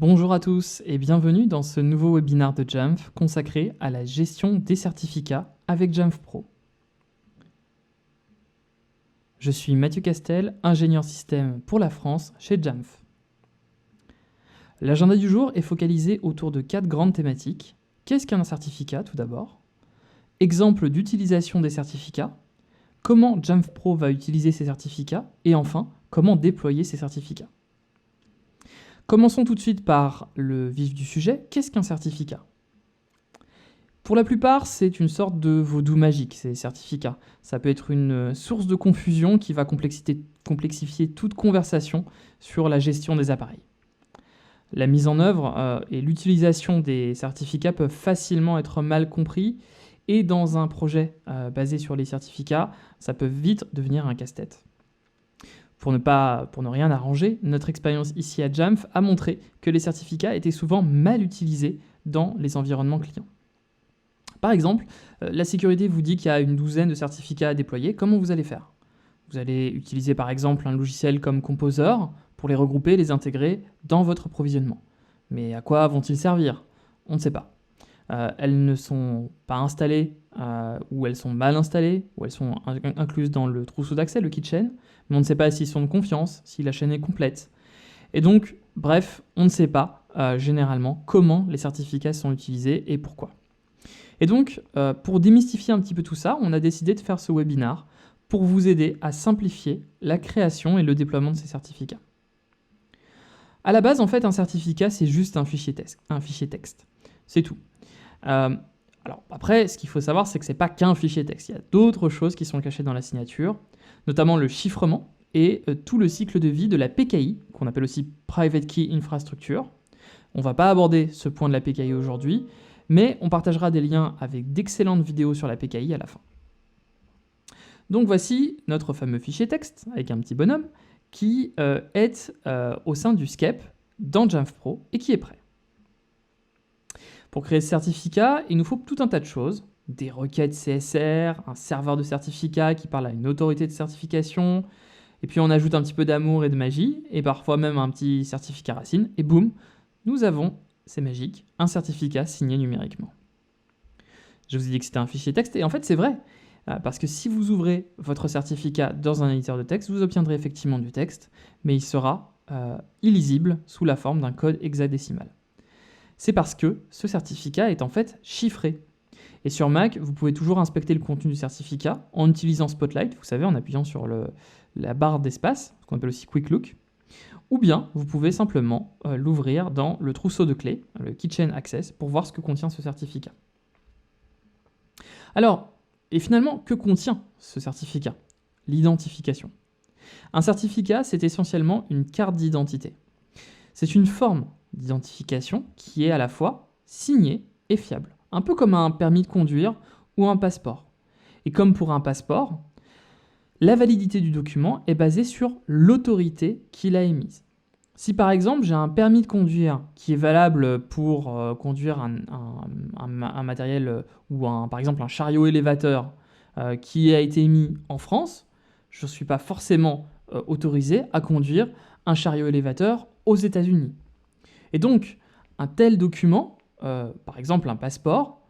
Bonjour à tous et bienvenue dans ce nouveau webinaire de Jamf consacré à la gestion des certificats avec Jamf Pro. Je suis Mathieu Castel, ingénieur système pour la France chez Jamf. L'agenda du jour est focalisé autour de 4 grandes thématiques. Qu'est-ce qu'un certificat tout d'abord? Exemple d'utilisation des certificats. Comment Jamf Pro va utiliser ces certificats? Et enfin, comment déployer ces certificats? Commençons tout de suite par le vif du sujet. Qu'est-ce qu'un certificat? Pour la plupart, c'est une sorte de vaudou magique, ces certificats. Ça peut être une source de confusion qui va complexifier toute conversation sur la gestion des appareils. La mise en œuvre et l'utilisation des certificats peuvent facilement être mal compris et dans un projet basé sur les certificats, ça peut vite devenir un casse-tête. Pour ne rien arranger, notre expérience ici à Jamf a montré que les certificats étaient souvent mal utilisés dans les environnements clients. Par exemple, la sécurité vous dit qu'il y a une douzaine de certificats à déployer. Comment vous allez faire? Vous allez utiliser par exemple un logiciel comme Composer pour les regrouper, les intégrer dans votre provisionnement. Mais à quoi vont-ils servir? On ne sait pas. Elles ne sont pas installées, ou elles sont mal installées, ou elles sont incluses dans le trousseau d'accès, le kit chain, mais on ne sait pas s'ils sont de confiance, si la chaîne est complète. Et donc, bref, on ne sait pas généralement comment les certificats sont utilisés et pourquoi. Et donc, pour démystifier un petit peu tout ça, on a décidé de faire ce webinaire pour vous aider à simplifier la création et le déploiement de ces certificats. À la base, en fait, un certificat, c'est juste un fichier texte. C'est tout. Alors après, ce qu'il faut savoir, c'est que ce n'est pas qu'un fichier texte. Il y a d'autres choses qui sont cachées dans la signature, notamment le chiffrement et tout le cycle de vie de la PKI, qu'on appelle aussi Private Key Infrastructure. On ne va pas aborder ce point de la PKI aujourd'hui, mais on partagera des liens avec d'excellentes vidéos sur la PKI à la fin. Donc voici notre fameux fichier texte, avec un petit bonhomme, qui est au sein du SCEP dans Jamf Pro et qui est prêt. Pour créer ce certificat, il nous faut tout un tas de choses. Des requêtes CSR, un serveur de certificat qui parle à une autorité de certification, et puis on ajoute un petit peu d'amour et de magie, et parfois même un petit certificat racine, et boum, nous avons, c'est magique, un certificat signé numériquement. Je vous ai dit que c'était un fichier texte, et en fait c'est vrai, parce que si vous ouvrez votre certificat dans un éditeur de texte, vous obtiendrez effectivement du texte, mais il sera illisible sous la forme d'un code hexadécimal. C'est parce que ce certificat est en fait chiffré. Et sur Mac, vous pouvez toujours inspecter le contenu du certificat en utilisant Spotlight, vous savez, en appuyant sur la barre d'espace, ce qu'on appelle aussi Quick Look, ou bien vous pouvez simplement l'ouvrir dans le trousseau de clés, le Keychain Access, pour voir ce que contient ce certificat. Alors, et finalement, que contient ce certificat? L'identification. Un certificat, c'est essentiellement une carte d'identité. C'est une forme d'identification qui est à la fois signée et fiable, un peu comme un permis de conduire ou un passeport. Et comme pour un passeport, la validité du document est basée sur l'autorité qui l'a émise. Si par exemple j'ai un permis de conduire qui est valable pour conduire un matériel ou par exemple un chariot élévateur qui a été émis en France, je ne suis pas forcément autorisé à conduire un chariot élévateur aux États-Unis. Et donc, un tel document, par exemple un passeport,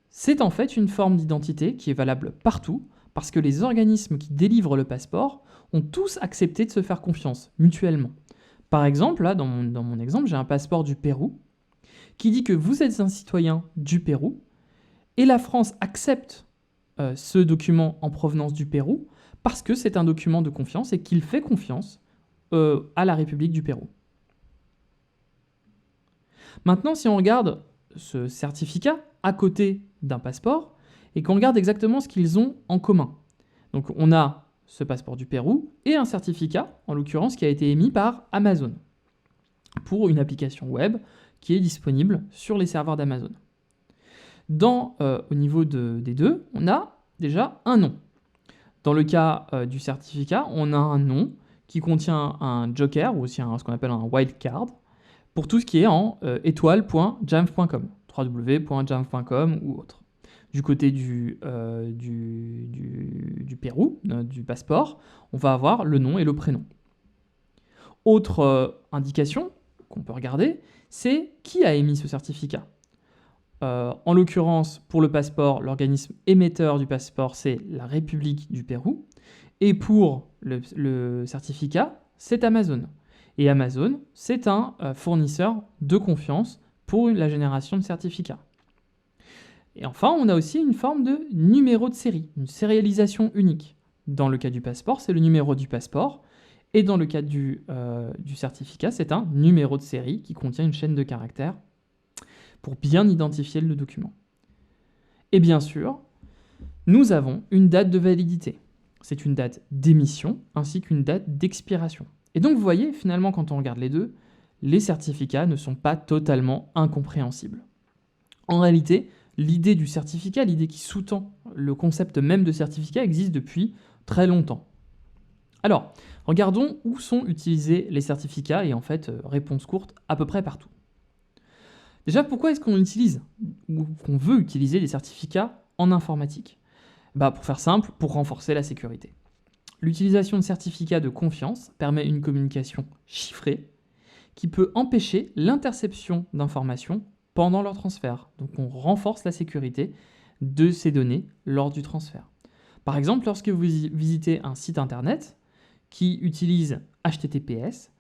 c'est en fait une forme d'identité qui est valable partout parce que les organismes qui délivrent le passeport ont tous accepté de se faire confiance mutuellement. Par exemple, là, dans mon exemple, j'ai un passeport du Pérou qui dit que vous êtes un citoyen du Pérou et la France accepte ce document en provenance du Pérou parce que c'est un document de confiance et qu'il fait confiance à la République du Pérou. Maintenant, si on regarde ce certificat à côté d'un passeport et qu'on regarde exactement ce qu'ils ont en commun. Donc on a ce passeport du Pérou et un certificat, en l'occurrence, qui a été émis par Amazon pour une application web qui est disponible sur les serveurs d'Amazon. Au niveau des deux, on a déjà un nom. Dans le cas du certificat, on a un nom qui contient un joker, ou aussi ce qu'on appelle un wildcard, pour tout ce qui est en étoile.jamf.com, www.jamf.com ou autre. Du côté du Pérou, du passeport, on va avoir le nom et le prénom. Autre indication, qu'on peut regarder, c'est qui a émis ce certificat. En l'occurrence, pour le passeport, l'organisme émetteur du passeport, c'est la République du Pérou. Et pour le certificat, c'est Amazon. Et Amazon, c'est un fournisseur de confiance pour la génération de certificats. Et enfin, on a aussi une forme de numéro de série, une sérialisation unique. Dans le cas du passeport, c'est le numéro du passeport. Et dans le cas du certificat, c'est un numéro de série qui contient une chaîne de caractères pour bien identifier le document. Et bien sûr, nous avons une date de validité. C'est une date d'émission ainsi qu'une date d'expiration. Et donc vous voyez, finalement, quand on regarde les deux, les certificats ne sont pas totalement incompréhensibles. En réalité, l'idée du certificat, l'idée qui sous-tend le concept même de certificat existe depuis très longtemps. Alors, regardons où sont utilisés les certificats et en fait, réponse courte, à peu près partout. Déjà, pourquoi est-ce qu'on utilise ou qu'on veut utiliser les certificats en informatique ? Pour faire simple, pour renforcer la sécurité. L'utilisation de certificats de confiance permet une communication chiffrée qui peut empêcher l'interception d'informations pendant leur transfert. Donc on renforce la sécurité de ces données lors du transfert. Par exemple, lorsque vous visitez un site internet qui utilise HTTPS,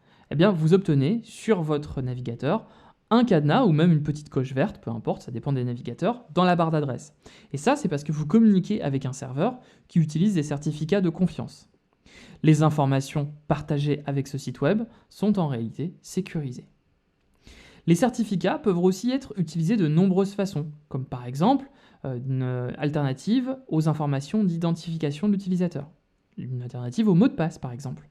vous obtenez sur votre navigateur un cadenas ou même une petite coche verte, peu importe, ça dépend des navigateurs, dans la barre d'adresse. Et ça, c'est parce que vous communiquez avec un serveur qui utilise des certificats de confiance. Les informations partagées avec ce site web sont en réalité sécurisées. Les certificats peuvent aussi être utilisés de nombreuses façons, comme par exemple une alternative aux informations d'identification de l'utilisateur, une alternative au mot de passe par exemple.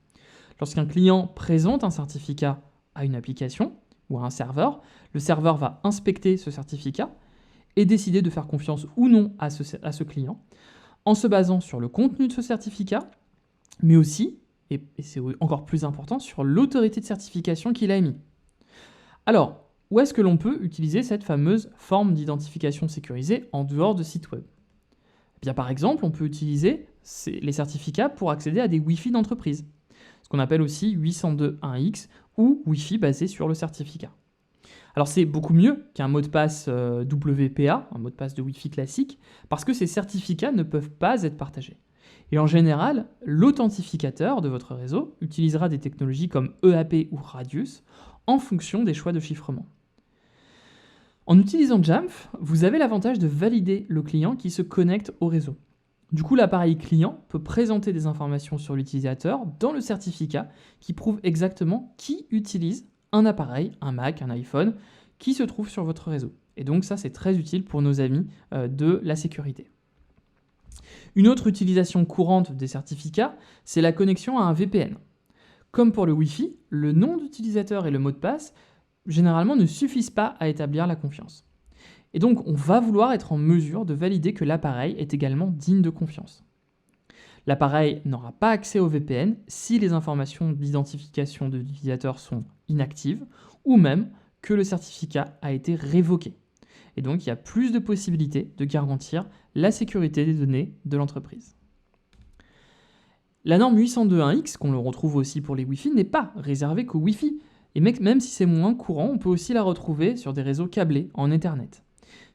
Lorsqu'un client présente un certificat à une application ou à un serveur, le serveur va inspecter ce certificat et décider de faire confiance ou non à ce client en se basant sur le contenu de ce certificat, mais aussi, et c'est encore plus important, sur l'autorité de certification qu'il a émis. Alors, où est-ce que l'on peut utiliser cette fameuse forme d'identification sécurisée en dehors de sites web ? Par exemple, on peut utiliser les certificats pour accéder à des Wi-Fi d'entreprise, ce qu'on appelle aussi 802.1x ou Wi-Fi basé sur le certificat. Alors c'est beaucoup mieux qu'un mot de passe WPA, un mot de passe de Wi-Fi classique, parce que ces certificats ne peuvent pas être partagés. Et en général, l'authentificateur de votre réseau utilisera des technologies comme EAP ou Radius en fonction des choix de chiffrement. En utilisant Jamf, vous avez l'avantage de valider le client qui se connecte au réseau. Du coup, l'appareil client peut présenter des informations sur l'utilisateur dans le certificat qui prouve exactement qui utilise un appareil, un Mac, un iPhone, qui se trouve sur votre réseau. Et donc ça, c'est très utile pour nos amis de la sécurité. Une autre utilisation courante des certificats, c'est la connexion à un VPN. Comme pour le Wi-Fi, le nom d'utilisateur et le mot de passe, généralement, ne suffisent pas à établir la confiance. Et donc, on va vouloir être en mesure de valider que l'appareil est également digne de confiance. L'appareil n'aura pas accès au VPN si les informations d'identification de l'utilisateur sont inactives ou même que le certificat a été révoqué. Et donc, il y a plus de possibilités de garantir la sécurité des données de l'entreprise. La norme 802.1x, qu'on le retrouve aussi pour les Wi-Fi, n'est pas réservée qu'au Wi-Fi. Et même si c'est moins courant, on peut aussi la retrouver sur des réseaux câblés en Ethernet.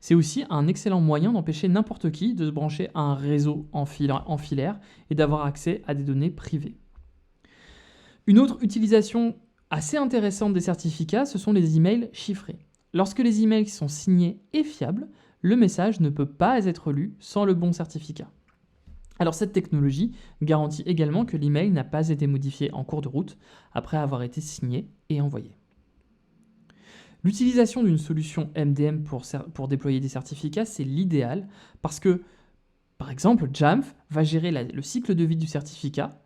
C'est aussi un excellent moyen d'empêcher n'importe qui de se brancher à un réseau en filaire et d'avoir accès à des données privées. Une autre utilisation assez intéressante des certificats, ce sont les emails chiffrés. Lorsque les emails sont signés et fiables, le message ne peut pas être lu sans le bon certificat. Alors cette technologie garantit également que l'email n'a pas été modifié en cours de route après avoir été signé et envoyé. L'utilisation d'une solution MDM pour déployer des certificats, c'est l'idéal parce que, par exemple, Jamf va gérer le cycle de vie du certificat,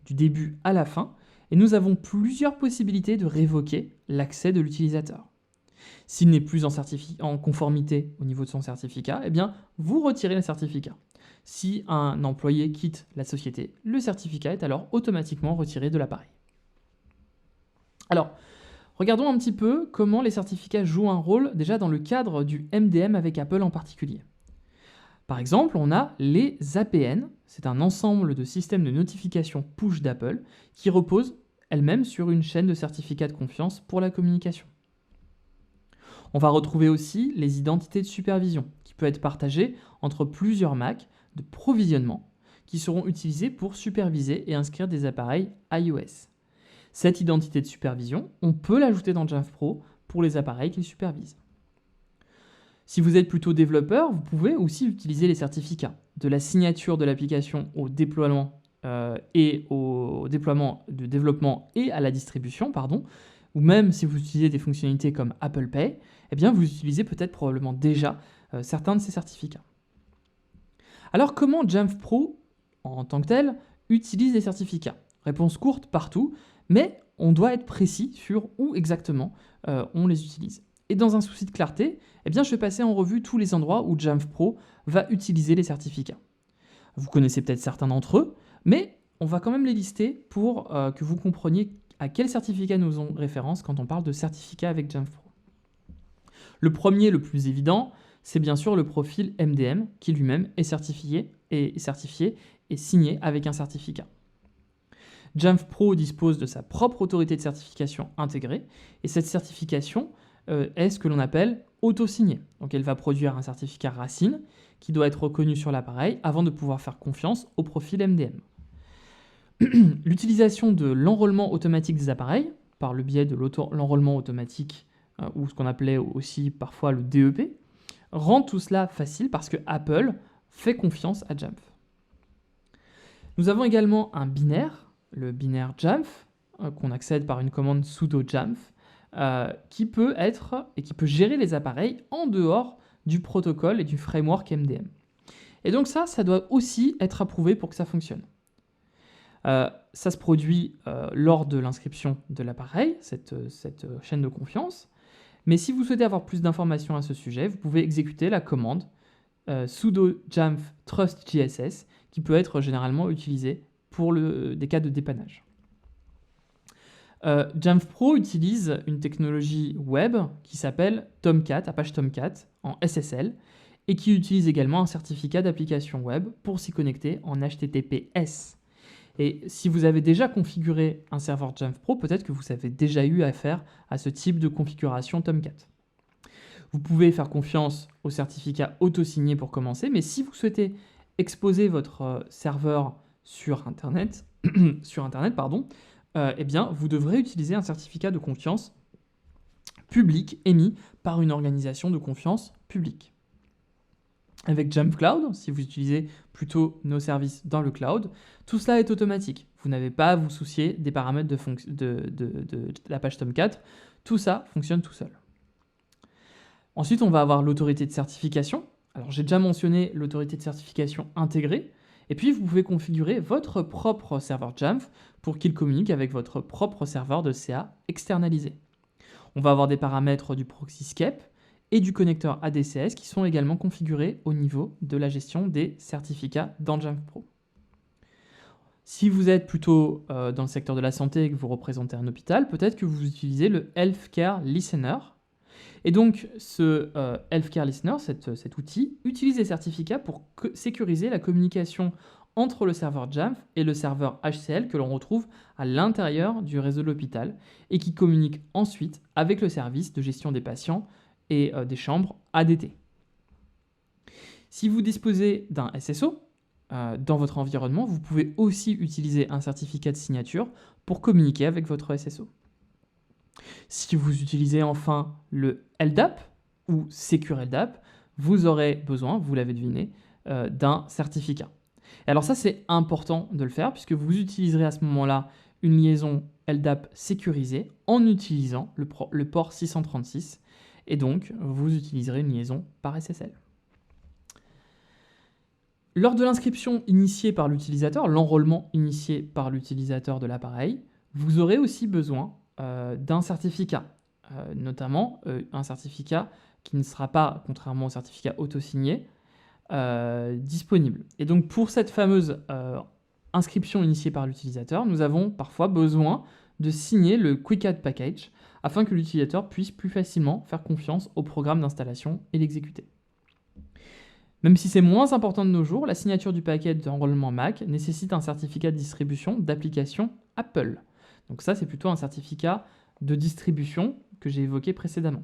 du début à la fin, et nous avons plusieurs possibilités de révoquer l'accès de l'utilisateur. S'il n'est plus en conformité au niveau de son certificat, vous retirez le certificat. Si un employé quitte la société, le certificat est alors automatiquement retiré de l'appareil. Alors, regardons un petit peu comment les certificats jouent un rôle déjà dans le cadre du MDM avec Apple en particulier. Par exemple, on a les APN, c'est un ensemble de systèmes de notification push d'Apple qui reposent elle-même sur une chaîne de certificats de confiance pour la communication. On va retrouver aussi les identités de supervision, qui peuvent être partagées entre plusieurs Mac de provisionnement, qui seront utilisés pour superviser et inscrire des appareils iOS. Cette identité de supervision, on peut l'ajouter dans Jamf Pro pour les appareils qu'il supervise. Si vous êtes plutôt développeur, vous pouvez aussi utiliser les certificats, de la signature de l'application au déploiement de développement et à la distribution, ou même si vous utilisez des fonctionnalités comme Apple Pay, eh bien vous utilisez peut-être probablement déjà certains de ces certificats. Alors comment Jamf Pro, en tant que tel, utilise les certificats? Réponse courte, partout, mais on doit être précis sur où exactement on les utilise. Et dans un souci de clarté, eh bien, je vais passer en revue tous les endroits où Jamf Pro va utiliser les certificats. Vous connaissez peut-être certains d'entre eux, mais on va quand même les lister pour que vous compreniez à quels certificats nous faisons référence quand on parle de certificats avec Jamf Pro. Le premier, le plus évident, c'est bien sûr le profil MDM qui lui-même est certifié et signé avec un certificat. Jamf Pro dispose de sa propre autorité de certification intégrée et cette certification est ce que l'on appelle auto-signé. Donc elle va produire un certificat racine qui doit être reconnu sur l'appareil avant de pouvoir faire confiance au profil MDM. L'utilisation de l'enrôlement automatique des appareils, par le biais de l'enrôlement automatique, ou ce qu'on appelait aussi parfois le DEP, rend tout cela facile parce que Apple fait confiance à Jamf. Nous avons également un binaire, le binaire Jamf, qu'on accède par une commande sudo Jamf, qui peut gérer les appareils en dehors du protocole et du framework MDM. Et donc ça doit aussi être approuvé pour que ça fonctionne. Ça se produit lors de l'inscription de l'appareil, cette chaîne de confiance. Mais si vous souhaitez avoir plus d'informations à ce sujet, vous pouvez exécuter la commande sudo jamf trust JSS qui peut être généralement utilisée pour des cas de dépannage. Jamf Pro utilise une technologie web qui s'appelle Tomcat, Apache Tomcat en SSL et qui utilise également un certificat d'application web pour s'y connecter en HTTPS. Et si vous avez déjà configuré un serveur Jamf Pro, peut-être que vous avez déjà eu affaire à ce type de configuration Tomcat. Vous pouvez faire confiance au certificat auto-signé pour commencer, mais si vous souhaitez exposer votre serveur sur Internet, eh bien, vous devrez utiliser un certificat de confiance public émis par une organisation de confiance publique. Avec Jamf Cloud, si vous utilisez plutôt nos services dans le cloud, tout cela est automatique. Vous n'avez pas à vous soucier des paramètres de l'Apache Tomcat. Tout ça fonctionne tout seul. Ensuite, on va avoir l'autorité de certification. Alors, j'ai déjà mentionné l'autorité de certification intégrée. Et puis, vous pouvez configurer votre propre serveur Jamf pour qu'il communique avec votre propre serveur de CA externalisé. On va avoir des paramètres du proxyscape et du connecteur ADCS qui sont également configurés au niveau de la gestion des certificats dans Jamf Pro. Si vous êtes plutôt dans le secteur de la santé et que vous représentez un hôpital, peut-être que vous utilisez le Healthcare Listener. Et donc, ce Healthcare Listener, cet outil, utilise les certificats pour sécuriser la communication entre le serveur Jamf et le serveur HCL que l'on retrouve à l'intérieur du réseau de l'hôpital et qui communique ensuite avec le service de gestion des patients et des chambres ADT. Si vous disposez d'un SSO dans votre environnement, vous pouvez aussi utiliser un certificat de signature pour communiquer avec votre SSO. Si vous utilisez enfin le LDAP ou Secure LDAP, vous aurez besoin, vous l'avez deviné, d'un certificat. Et alors ça, c'est important de le faire puisque vous utiliserez à ce moment-là une liaison LDAP sécurisée en utilisant le port 636 et donc vous utiliserez une liaison par SSL. Lors de l'inscription initiée par l'utilisateur, l'enrôlement initié par l'utilisateur de l'appareil, vous aurez aussi besoin d'un certificat, notamment un certificat qui ne sera pas, contrairement au certificat auto-signé, disponible. Et donc pour cette fameuse inscription initiée par l'utilisateur, nous avons parfois besoin de signer le Quick Add Package afin que l'utilisateur puisse plus facilement faire confiance au programme d'installation et l'exécuter. Même si c'est moins important de nos jours, la signature du paquet d'enrôlement Mac nécessite un certificat de distribution d'application Apple. Donc ça, c'est plutôt un certificat de distribution que j'ai évoqué précédemment.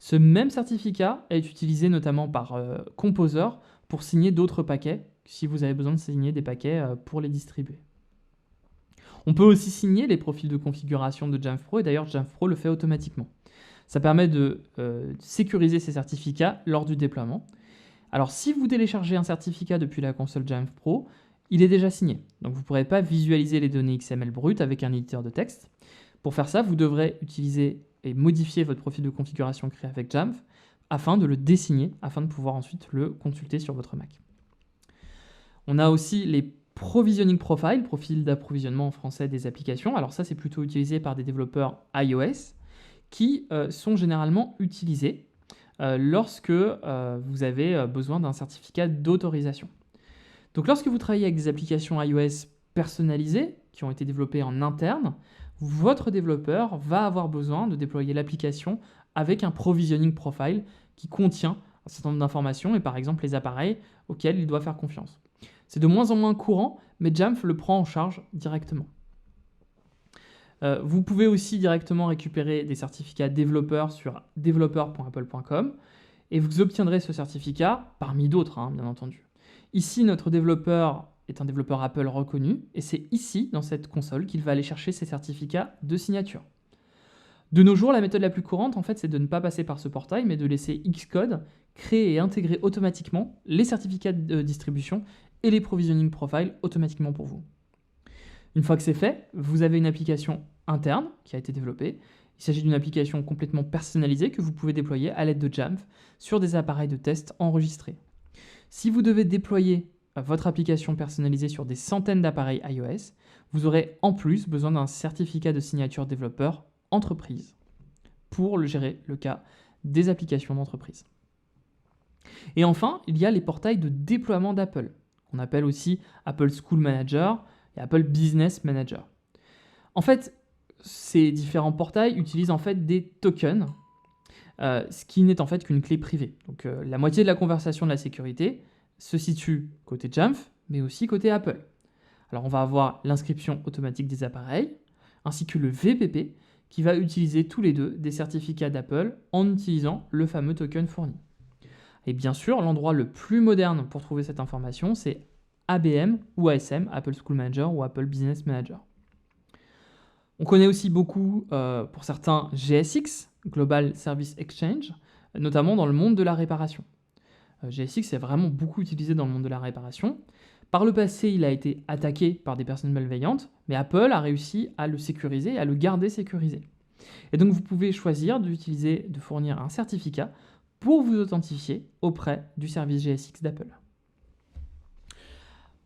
Ce même certificat est utilisé notamment par Composer pour signer d'autres paquets, si vous avez besoin de signer des paquets pour les distribuer. On peut aussi signer les profils de configuration de Jamf Pro, et d'ailleurs Jamf Pro le fait automatiquement. Ça permet de sécuriser ces certificats lors du déploiement. Alors si vous téléchargez un certificat depuis la console Jamf Pro, il est déjà signé. Donc vous ne pourrez pas visualiser les données XML brutes avec un éditeur de texte. Pour faire ça, vous devrez utiliser et modifier votre profil de configuration créé avec Jamf afin de le désigner, afin de pouvoir ensuite le consulter sur votre Mac. On a aussi les Provisioning Profile, profil d'approvisionnement en français des applications. Alors ça, c'est plutôt utilisé par des développeurs iOS qui sont généralement utilisés lorsque vous avez besoin d'un certificat d'autorisation. Donc lorsque vous travaillez avec des applications iOS personnalisées qui ont été développées en interne, votre développeur va avoir besoin de déployer l'application avec un Provisioning Profile qui contient un certain nombre d'informations et par exemple les appareils auxquels il doit faire confiance. C'est de moins en moins courant, mais Jamf le prend en charge directement. Vous pouvez aussi directement récupérer des certificats développeurs sur developer.apple.com et vous obtiendrez ce certificat parmi d'autres, bien entendu. Ici, notre développeur est un développeur Apple reconnu et c'est ici, dans cette console, qu'il va aller chercher ses certificats de signature. De nos jours, la méthode la plus courante, en fait, c'est de ne pas passer par ce portail, mais de laisser Xcode créer et intégrer automatiquement les certificats de distribution et les provisioning profiles automatiquement pour vous. Une fois que c'est fait, vous avez une application interne qui a été développée. Il s'agit d'une application complètement personnalisée que vous pouvez déployer à l'aide de Jamf sur des appareils de test enregistrés. Si vous devez déployer votre application personnalisée sur des centaines d'appareils iOS, vous aurez en plus besoin d'un certificat de signature développeur entreprise pour gérer le cas des applications d'entreprise. Et enfin, il y a les portails de déploiement d'Apple, qu'on appelle aussi Apple School Manager et Apple Business Manager. En fait, ces différents portails utilisent en fait des tokens, ce qui n'est en fait qu'une clé privée. Donc la moitié de la conversation de la sécurité se situe côté Jamf, mais aussi côté Apple. Alors on va avoir l'inscription automatique des appareils, ainsi que le VPP, qui va utiliser tous les deux des certificats d'Apple en utilisant le fameux token fourni. Et bien sûr, l'endroit le plus moderne pour trouver cette information, c'est ABM ou ASM, Apple School Manager ou Apple Business Manager. On connaît aussi beaucoup, pour certains, GSX, Global Service Exchange, notamment dans le monde de la réparation. GSX est vraiment beaucoup utilisé dans le monde de la réparation. Par le passé, il a été attaqué par des personnes malveillantes, mais Apple a réussi à le sécuriser et à le garder sécurisé. Et donc vous pouvez choisir de fournir un certificat pour vous authentifier auprès du service GSX d'Apple.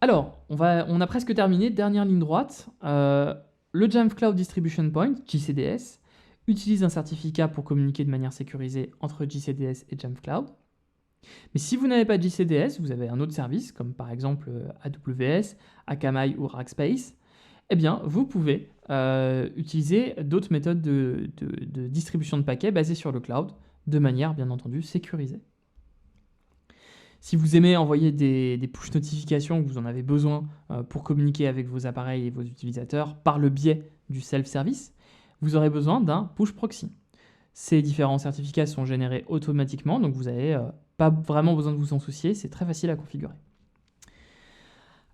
Alors, on a presque terminé, dernière ligne droite. Le Jamf Cloud Distribution Point, JCDS, utilise un certificat pour communiquer de manière sécurisée entre JCDS et Jamf Cloud. Mais si vous n'avez pas JCDS, vous avez un autre service, comme par exemple AWS, Akamai ou Rackspace, eh bien, vous pouvez utiliser d'autres méthodes de distribution de paquets basées sur le cloud, de manière, bien entendu, sécurisée. Si vous aimez envoyer des push notifications, que vous en avez besoin pour communiquer avec vos appareils et vos utilisateurs par le biais du self-service, vous aurez besoin d'un push proxy. Ces différents certificats sont générés automatiquement, donc vous n'avez pas vraiment besoin de vous en soucier, c'est très facile à configurer.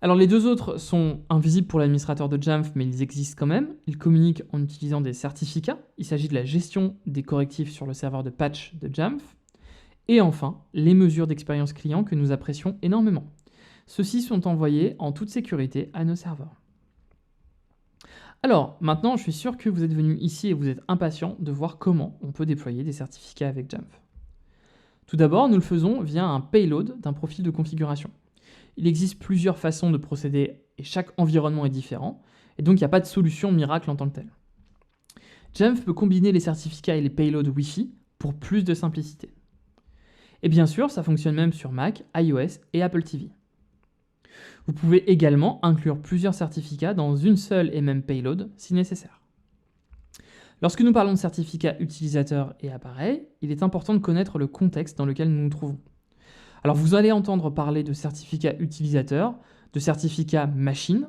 Alors les deux autres sont invisibles pour l'administrateur de Jamf, mais ils existent quand même. Ils communiquent en utilisant des certificats. Il s'agit de la gestion des correctifs sur le serveur de patch de Jamf. Et enfin, les mesures d'expérience client que nous apprécions énormément. Ceux-ci sont envoyés en toute sécurité à nos serveurs. Alors, maintenant, je suis sûr que vous êtes venus ici et vous êtes impatients de voir comment on peut déployer des certificats avec Jamf. Tout d'abord, nous le faisons via un payload d'un profil de configuration. Il existe plusieurs façons de procéder et chaque environnement est différent, et donc il n'y a pas de solution miracle en tant que telle. Jamf peut combiner les certificats et les payloads Wi-Fi pour plus de simplicité. Et bien sûr, ça fonctionne même sur Mac, iOS et Apple TV. Vous pouvez également inclure plusieurs certificats dans une seule et même payload si nécessaire. Lorsque nous parlons de certificats utilisateurs et appareils, il est important de connaître le contexte dans lequel nous nous trouvons. Alors vous allez entendre parler de certificats utilisateurs, de certificats machine,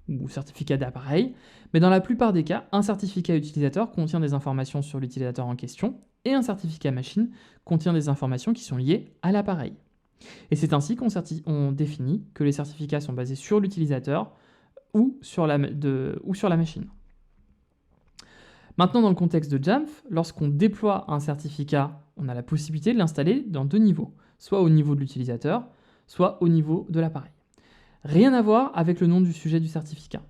ou certificat d'appareil, mais dans la plupart des cas, un certificat utilisateur contient des informations sur l'utilisateur en question et un certificat machine contient des informations qui sont liées à l'appareil. Et c'est ainsi qu'on définit que les certificats sont basés sur l'utilisateur ou sur la machine. Maintenant, dans le contexte de Jamf, lorsqu'on déploie un certificat, on a la possibilité de l'installer dans 2 niveaux, soit au niveau de l'utilisateur, soit au niveau de l'appareil. Rien à voir avec le nom du sujet du certificat.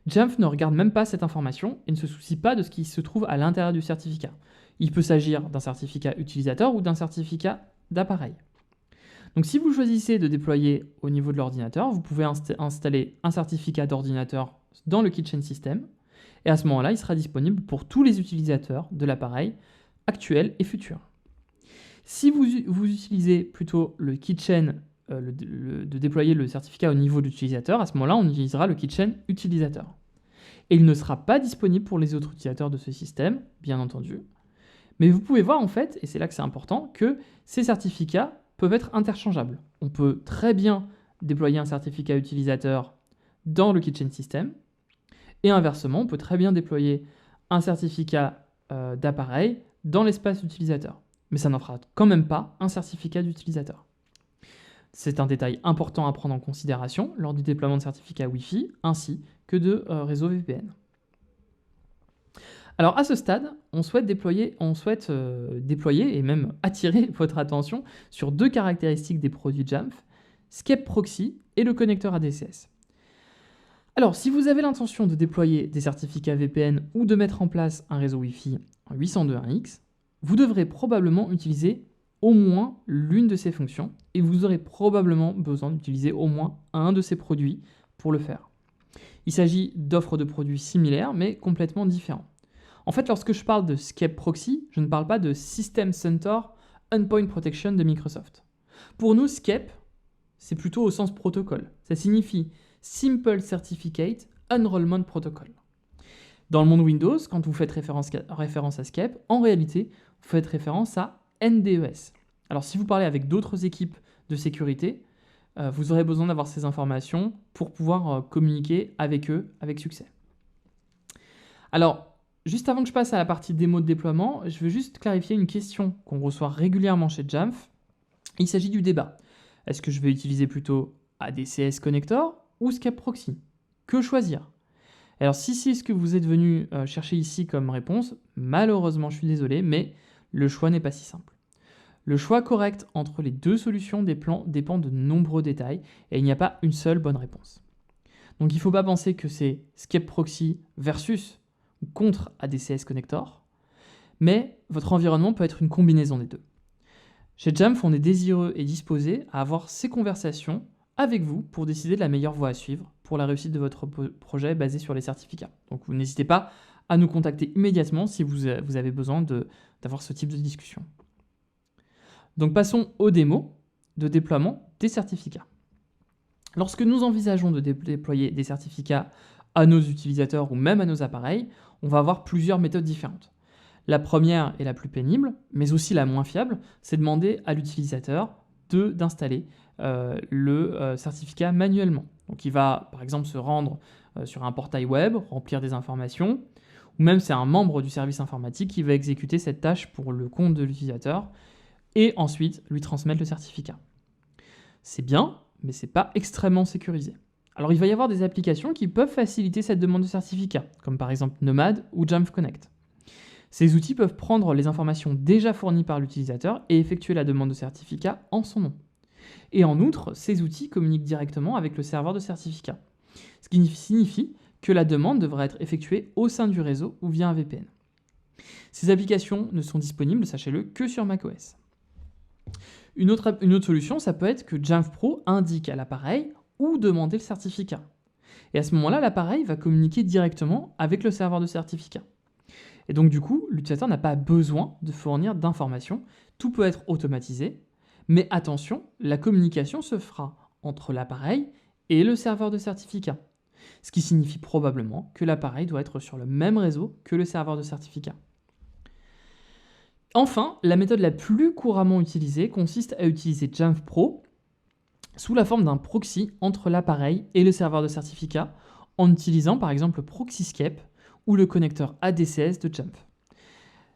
Jamf ne regarde même pas cette information et ne se soucie pas de ce qui se trouve à l'intérieur du certificat. Il peut s'agir d'un certificat utilisateur ou d'un certificat d'appareil. Donc si vous choisissez de déployer au niveau de l'ordinateur, vous pouvez installer un certificat d'ordinateur dans le Kitchen System, et à ce moment-là, il sera disponible pour tous les utilisateurs de l'appareil actuel et futur. Si vous utilisez plutôt le Kitchen, de déployer le certificat au niveau de l'utilisateur, à ce moment-là, on utilisera le Kitchen utilisateur. Et il ne sera pas disponible pour les autres utilisateurs de ce système, bien entendu. Mais vous pouvez voir en fait, et c'est là que c'est important, que ces certificats peuvent être interchangeables. On peut très bien déployer un certificat utilisateur dans le Kitchen System, et inversement, on peut très bien déployer un certificat d'appareil dans l'espace utilisateur. Mais ça n'en fera quand même pas un certificat d'utilisateur. C'est un détail important à prendre en considération lors du déploiement de certificats Wi-Fi ainsi que de réseaux VPN. Alors à ce stade, on souhaite déployer et même attirer votre attention sur 2 caractéristiques des produits Jamf, Scape Proxy et le connecteur ADCS. Alors si vous avez l'intention de déployer des certificats VPN ou de mettre en place un réseau Wi-Fi en 802.1x, vous devrez probablement utiliser au moins l'une de ces fonctions et vous aurez probablement besoin d'utiliser au moins un de ces produits pour le faire. Il s'agit d'offres de produits similaires mais complètement différents. En fait, lorsque je parle de Scape Proxy, je ne parle pas de System Center Endpoint Protection de Microsoft. Pour nous, Scape, c'est plutôt au sens protocole. Ça signifie Simple Certificate Enrollment Protocol. Dans le monde Windows, quand vous faites référence à Scape, en réalité, vous faites référence à NDES. Alors si vous parlez avec d'autres équipes de sécurité, vous aurez besoin d'avoir ces informations pour pouvoir communiquer avec eux avec succès. Alors, juste avant que je passe à la partie démo de déploiement, je veux juste clarifier une question qu'on reçoit régulièrement chez Jamf. Il s'agit du débat. Est-ce que je vais utiliser plutôt ADCS Connector ou Scape Proxy? Que choisir? Alors si c'est ce que vous êtes venu chercher ici comme réponse, malheureusement je suis désolé, mais le choix n'est pas si simple. Le choix correct entre les 2 solutions dépend de nombreux détails et il n'y a pas une seule bonne réponse. Donc il ne faut pas penser que c'est Scape Proxy versus ou contre ADCS Connector, mais votre environnement peut être une combinaison des 2. Chez Jamf, on est désireux et disposé à avoir ces conversations avec vous pour décider de la meilleure voie à suivre pour la réussite de votre projet basé sur les certificats. Donc vous n'hésitez pas à nous contacter immédiatement si vous avez besoin d'avoir ce type de discussion. Donc passons aux démos de déploiement des certificats. Lorsque nous envisageons de déployer des certificats à nos utilisateurs ou même à nos appareils, on va avoir plusieurs méthodes différentes. La première et la plus pénible, mais aussi la moins fiable, c'est demander à l'utilisateur d'installer le certificat manuellement. Donc il va par exemple se rendre sur un portail web, remplir des informations, ou même c'est un membre du service informatique qui va exécuter cette tâche pour le compte de l'utilisateur et ensuite lui transmettre le certificat. C'est bien, mais c'est pas extrêmement sécurisé. Alors il va y avoir des applications qui peuvent faciliter cette demande de certificat, comme par exemple Nomad ou Jamf Connect. Ces outils peuvent prendre les informations déjà fournies par l'utilisateur et effectuer la demande de certificat en son nom. Et en outre, ces outils communiquent directement avec le serveur de certificat, ce qui signifie que la demande devra être effectuée au sein du réseau ou via un VPN. Ces applications ne sont disponibles, sachez-le, que sur macOS. Une autre solution, ça peut être que Jamf Pro indique à l'appareil où demander le certificat. Et à ce moment-là, l'appareil va communiquer directement avec le serveur de certificat. Et donc du coup, l'utilisateur n'a pas besoin de fournir d'informations, tout peut être automatisé, mais attention, la communication se fera entre l'appareil et le serveur de certificat, ce qui signifie probablement que l'appareil doit être sur le même réseau que le serveur de certificat. Enfin, la méthode la plus couramment utilisée consiste à utiliser Jamf Pro sous la forme d'un proxy entre l'appareil et le serveur de certificat en utilisant par exemple Proxyscape ou le connecteur ADCS de Jamf.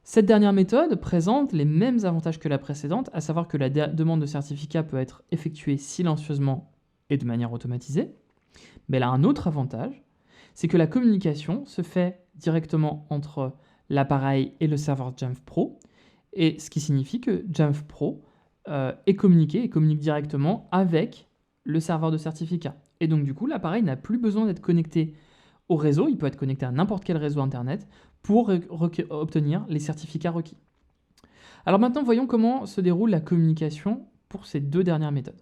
Cette dernière méthode présente les mêmes avantages que la précédente, à savoir que la demande de certificat peut être effectuée silencieusement et de manière automatisée, mais elle a un autre avantage, c'est que la communication se fait directement entre l'appareil et le serveur Jamf Pro, et ce qui signifie que Jamf Pro communique directement avec le serveur de certificat. Et donc du coup, l'appareil n'a plus besoin d'être connecté au réseau, il peut être connecté à n'importe quel réseau Internet pour obtenir les certificats requis. Alors maintenant, voyons comment se déroule la communication pour ces deux dernières méthodes.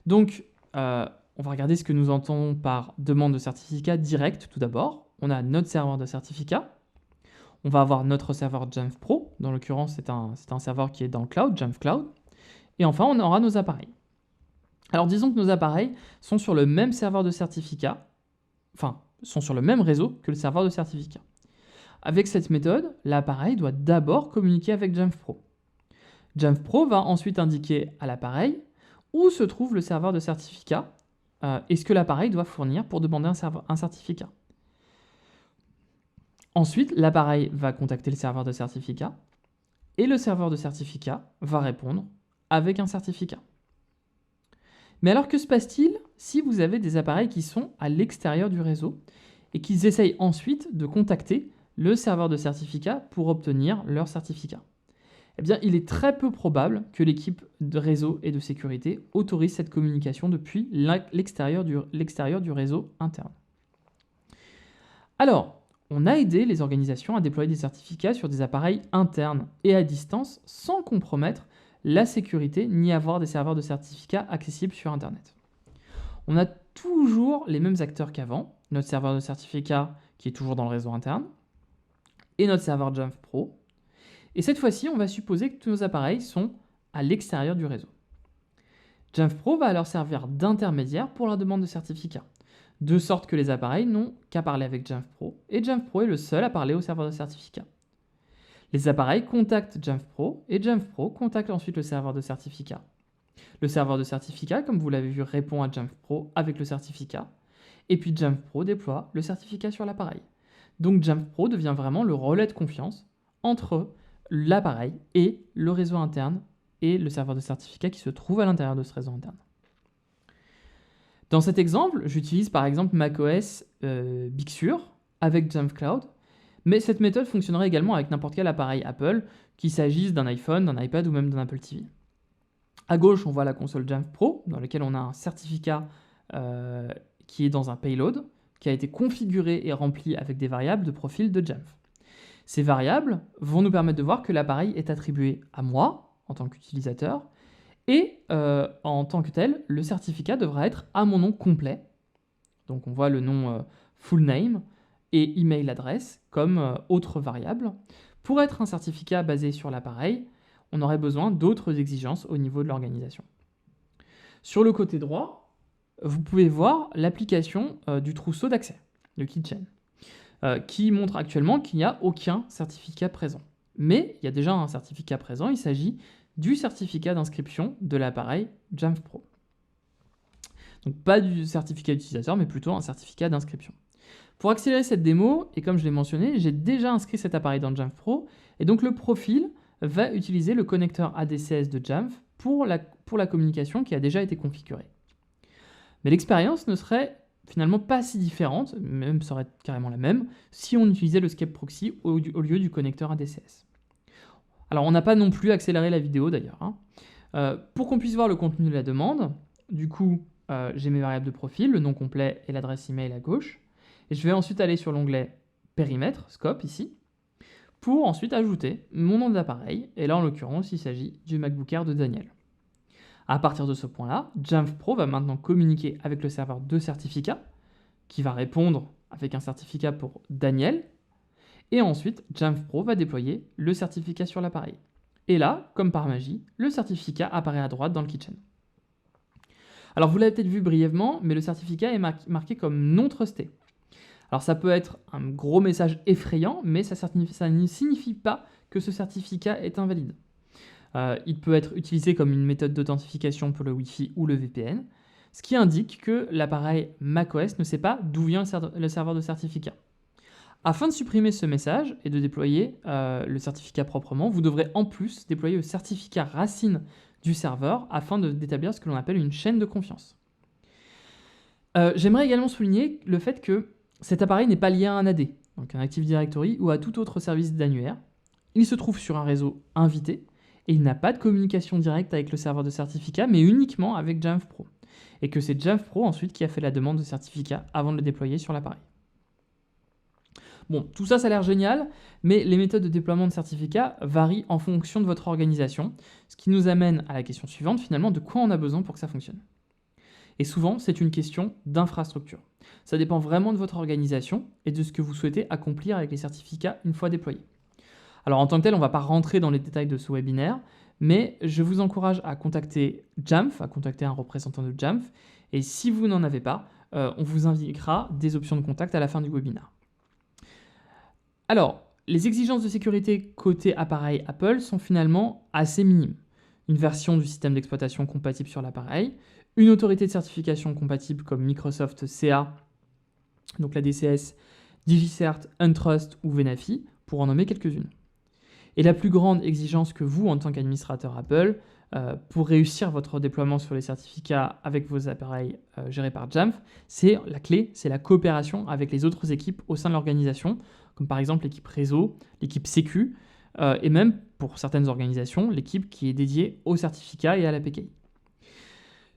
Donc, on va regarder ce que nous entendons par demande de certificat direct tout d'abord. On a notre serveur de certificat. On va avoir notre serveur Jamf Pro. Dans l'occurrence, c'est un serveur qui est dans le cloud, Jamf Cloud. Et enfin, on aura nos appareils. Alors, disons que nos appareils sont sur le même serveur de certificat, enfin, sont sur le même réseau que le serveur de certificat. Avec cette méthode, l'appareil doit d'abord communiquer avec Jamf Pro. Jamf Pro va ensuite indiquer à l'appareil où se trouve le serveur de certificat et ce que l'appareil doit fournir pour demander un certificat. Ensuite, l'appareil va contacter le serveur de certificat et le serveur de certificat va répondre avec un certificat. Mais alors que se passe-t-il si vous avez des appareils qui sont à l'extérieur du réseau et qu'ils essayent ensuite de contacter le serveur de certificat pour obtenir leur certificat? Eh bien, il est très peu probable que l'équipe de réseau et de sécurité autorise cette communication depuis l'extérieur du réseau interne. Alors, on a aidé les organisations à déployer des certificats sur des appareils internes et à distance sans compromettre la sécurité ni avoir des serveurs de certificats accessibles sur Internet. On a toujours les mêmes acteurs qu'avant, notre serveur de certificat qui est toujours dans le réseau interne et notre serveur Jamf Pro. Et cette fois-ci, on va supposer que tous nos appareils sont à l'extérieur du réseau. Jamf Pro va alors servir d'intermédiaire pour la demande de certificat, de sorte que les appareils n'ont qu'à parler avec Jamf Pro, et Jamf Pro est le seul à parler au serveur de certificat. Les appareils contactent Jamf Pro, et Jamf Pro contacte ensuite le serveur de certificat. Le serveur de certificat, comme vous l'avez vu, répond à Jamf Pro avec le certificat, et puis Jamf Pro déploie le certificat sur l'appareil. Donc Jamf Pro devient vraiment le relais de confiance entre l'appareil et le réseau interne et le serveur de certificat qui se trouve à l'intérieur de ce réseau interne. Dans cet exemple, j'utilise par exemple macOS Big Sur avec Jamf Cloud, mais cette méthode fonctionnerait également avec n'importe quel appareil Apple, qu'il s'agisse d'un iPhone, d'un iPad ou même d'un Apple TV. À gauche, on voit la console Jamf Pro, dans laquelle on a un certificat qui est dans un payload, qui a été configuré et rempli avec des variables de profil de Jamf. Ces variables vont nous permettre de voir que l'appareil est attribué à moi, en tant qu'utilisateur, et en tant que tel, le certificat devra être à mon nom complet. Donc on voit le nom full name et email adresse comme autre variable. Pour être un certificat basé sur l'appareil, on aurait besoin d'autres exigences au niveau de l'organisation. Sur le côté droit, vous pouvez voir l'application du trousseau d'accès, le Keychain, qui montre actuellement qu'il n'y a aucun certificat présent. Mais il y a déjà un certificat présent, il s'agit du certificat d'inscription de l'appareil Jamf Pro. Donc pas du certificat utilisateur, mais plutôt un certificat d'inscription. Pour accélérer cette démo, et comme je l'ai mentionné, j'ai déjà inscrit cet appareil dans Jamf Pro, et donc le profil va utiliser le connecteur ADCS de Jamf pour la communication qui a déjà été configurée. Mais l'expérience ne serait finalement pas si différente, même serait carrément la même, si on utilisait le Scape Proxy au lieu du connecteur ADCS. Alors on n'a pas non plus accéléré la vidéo d'ailleurs. Pour qu'on puisse voir le contenu de la demande, du coup j'ai mes variables de profil, le nom complet et l'adresse email à gauche. Et je vais ensuite aller sur l'onglet périmètre, scope ici, pour ensuite ajouter mon nom d'appareil, et là en l'occurrence il s'agit du MacBook Air de Daniel. À partir de ce point-là, Jamf Pro va maintenant communiquer avec le serveur de certificat, qui va répondre avec un certificat pour Daniel, et ensuite Jamf Pro va déployer le certificat sur l'appareil. Et là, comme par magie, le certificat apparaît à droite dans le Keychain. Alors vous l'avez peut-être vu brièvement, mais le certificat est marqué comme non trusté. Alors ça peut être un gros message effrayant, mais ça ne signifie pas que ce certificat est invalide. Il peut être utilisé comme une méthode d'authentification pour le Wi-Fi ou le VPN. ce qui indique que l'appareil macOS ne sait pas d'où vient le serveur de certificat. Afin de supprimer ce message et de déployer le certificat proprement, vous devrez en plus déployer le certificat racine du serveur afin d'établir ce que l'on appelle une chaîne de confiance. J'aimerais également souligner le fait que cet appareil n'est pas lié à un AD, donc un Active Directory ou à tout autre service d'annuaire. Il se trouve sur un réseau invité et il n'a pas de communication directe avec le serveur de certificat, mais uniquement avec Jamf Pro. Et que c'est Jamf Pro ensuite qui a fait la demande de certificat avant de le déployer sur l'appareil. Bon, tout ça, ça a l'air génial, mais les méthodes de déploiement de certificats varient en fonction de votre organisation, ce qui nous amène à la question suivante, finalement, de quoi on a besoin pour que ça fonctionne. Et souvent, c'est une question d'infrastructure. Ça dépend vraiment de votre organisation et de ce que vous souhaitez accomplir avec les certificats une fois déployés. Alors en tant que tel, on ne va pas rentrer dans les détails de ce webinaire, mais je vous encourage à contacter Jamf, à contacter un représentant de Jamf, et si vous n'en avez pas, on vous indiquera des options de contact à la fin du webinaire. Alors, les exigences de sécurité côté appareil Apple sont finalement assez minimes. Une version du système d'exploitation compatible sur l'appareil, une autorité de certification compatible comme Microsoft CA, donc la DCS, DigiCert, Untrust ou Venafi, pour en nommer quelques-unes. Et la plus grande exigence que vous, en tant qu'administrateur Apple, pour réussir votre déploiement sur les certificats avec vos appareils gérés par Jamf, c'est la clé, c'est la coopération avec les autres équipes au sein de l'organisation, comme par exemple l'équipe réseau, l'équipe sécu, et même, pour certaines organisations, l'équipe qui est dédiée aux certificats et à la PKI.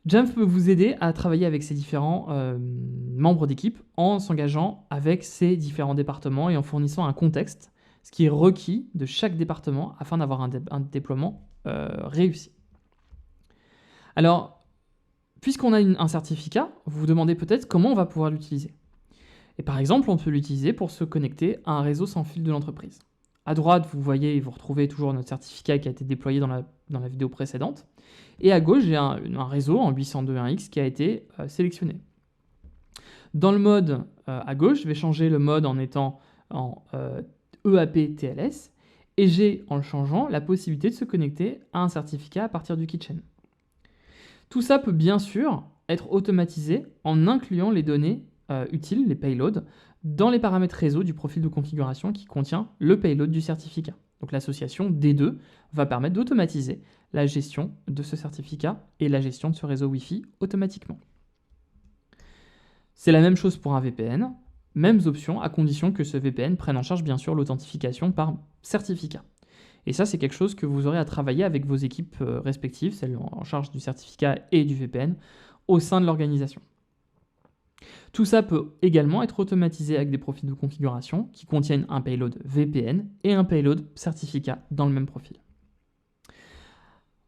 Jamf peut vous aider à travailler avec ces différents membres d'équipe en s'engageant avec ces différents départements et en fournissant un contexte, ce qui est requis de chaque département afin d'avoir un déploiement réussi. Alors, puisqu'on a un certificat, vous vous demandez peut-être comment on va pouvoir l'utiliser. Et par exemple, on peut l'utiliser pour se connecter à un réseau sans fil de l'entreprise. À droite, vous voyez et vous retrouvez toujours notre certificat qui a été déployé dans la vidéo précédente. Et à gauche, j'ai un réseau en 802.1x qui a été sélectionné. Dans le mode à gauche, je vais changer le mode en étant en EAP TLS. Et j'ai, en le changeant, la possibilité de se connecter à un certificat à partir du Kitchen. Tout ça peut bien sûr être automatisé en incluant les données utiles, les payloads, dans les paramètres réseau du profil de configuration qui contient le payload du certificat. Donc l'association des deux va permettre d'automatiser la gestion de ce certificat et la gestion de ce réseau Wi-Fi automatiquement. C'est la même chose pour un VPN, mêmes options à condition que ce VPN prenne en charge bien sûr l'authentification par certificat. Et ça, c'est quelque chose que vous aurez à travailler avec vos équipes respectives, celles en charge du certificat et du VPN, au sein de l'organisation. Tout ça peut également être automatisé avec des profils de configuration qui contiennent un payload VPN et un payload certificat dans le même profil.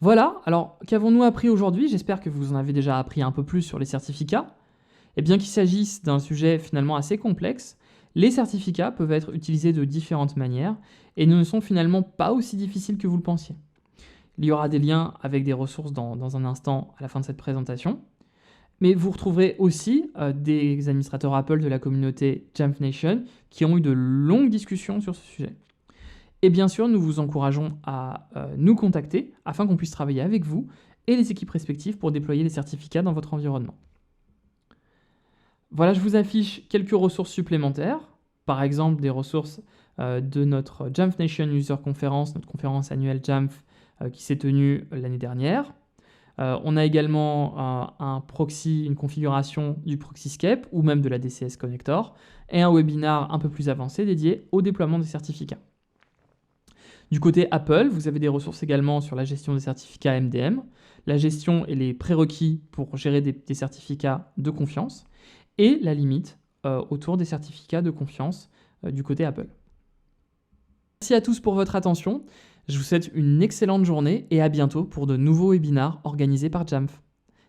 Voilà, alors qu'avons-nous appris aujourd'hui? J'espère que vous en avez déjà appris un peu plus sur les certificats. Et bien qu'il s'agisse d'un sujet finalement assez complexe, les certificats peuvent être utilisés de différentes manières et ne sont finalement pas aussi difficiles que vous le pensiez. Il y aura des liens avec des ressources dans un instant à la fin de cette présentation. Mais vous retrouverez aussi des administrateurs Apple de la communauté Jamf Nation qui ont eu de longues discussions sur ce sujet. Et bien sûr, nous vous encourageons à nous contacter afin qu'on puisse travailler avec vous et les équipes respectives pour déployer les certificats dans votre environnement. Voilà, je vous affiche quelques ressources supplémentaires, par exemple des ressources de notre Jamf Nation User Conference, notre conférence annuelle Jamf qui s'est tenue l'année dernière. On a également un proxy, une configuration du Proxyscape ou même de la DCS Connector et un webinar un peu plus avancé dédié au déploiement des certificats. Du côté Apple, vous avez des ressources également sur la gestion des certificats MDM, la gestion et les prérequis pour gérer des certificats de confiance et la limite autour des certificats de confiance du côté Apple. Merci à tous pour votre attention. Je vous souhaite une excellente journée et à bientôt pour de nouveaux webinars organisés par Jamf.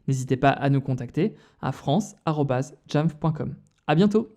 N'hésitez pas à nous contacter à france@jamf.com. À bientôt.